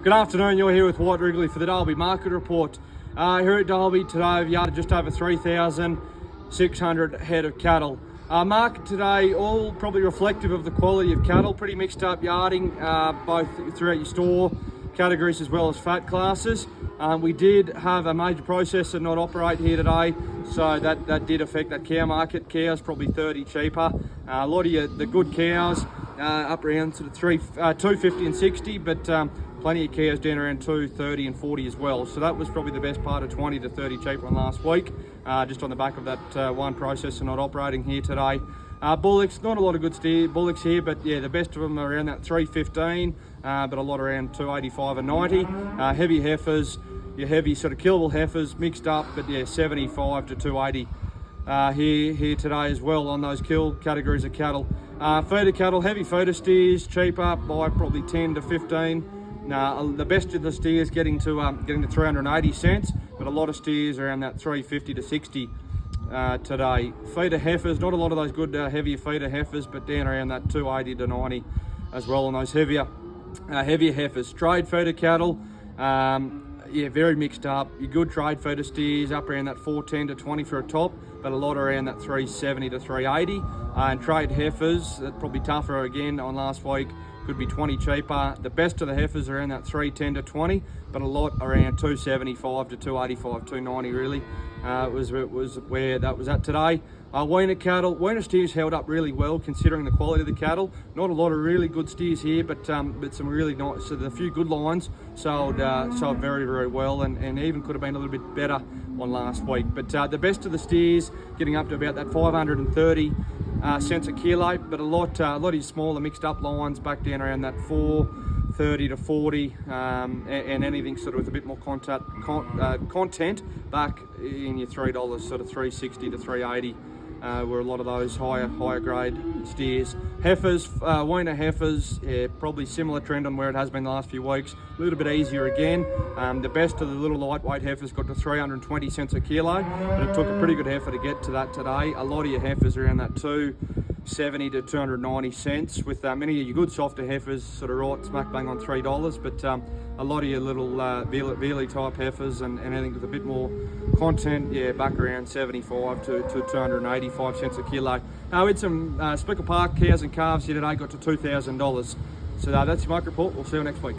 Good afternoon, you're here with White Wrigley for the Dalby Market Report. Here at Dalby today, we've yarded just over 3,600 head of cattle. Market today, all probably reflective of the quality of cattle, pretty mixed up yarding, both throughout your store categories as well as fat classes. We did have a major processor not operate here today, so that did affect that cow market. Cows probably 30 cheaper. A lot of the good cows up around sort of 250 and 60, but plenty of cows down around 230 and 40 as well. So that was probably the best part of 20 to 30 cheaper than last week, just on the back of that one processor not operating here today. Bullocks, not a lot of good bullocks here, but yeah, the best of them are around that 315, but a lot around 285 and 90. Heavy heifers, your heavy sort of killable heifers mixed up, but yeah, 75 to 280 here today as well on those kill categories of cattle. Feeder cattle, heavy feeder steers, cheaper by probably 10 to 15. The best of the steers getting to 380 cents, but a lot of steers around that 350 to 60 today. Feeder heifers, not a lot of those good heavier feeder heifers, but down around that 280 to 90 as well on those heavier heifers. Trade feeder cattle, yeah, very mixed up. Your good trade feeder steers up around that 410 to 20 for a top, but a lot around that 370 to 380. And trade heifers, probably tougher again on last week, could be 20 cheaper. The best of the heifers are around that 310 to 20, but a lot around 275 to 285, 290 really was where that was at today. Weaner cattle, weaner steers held up really well considering the quality of the cattle. Not a lot of really good steers here, but some really nice. So a few good lines sold very, very well, and even could have been a little bit better on last week. But the best of the steers getting up to about that 530 cents a kilo, but a lot of your smaller mixed up lines back down around that 430 to 40, and anything sort of with a bit more content back in your $3, sort of 360 to 380. Were a lot of those higher grade steers. Heifers, weaner heifers, yeah, probably similar trend on where it has been the last few weeks. A little bit easier again. The best of the little lightweight heifers got to 320 cents a kilo, but it took a pretty good heifer to get to that today. A lot of your heifers are around that 270 to 290 cents, with many of your good softer heifers sort of right smack bang on $3, but a lot of your little Veely type heifers and anything with a bit more content, yeah, back around 75 to 285 cents a kilo. We had some Speckle Park cows and calves here today, got to $2,000. So that's your market report. We'll see you next week.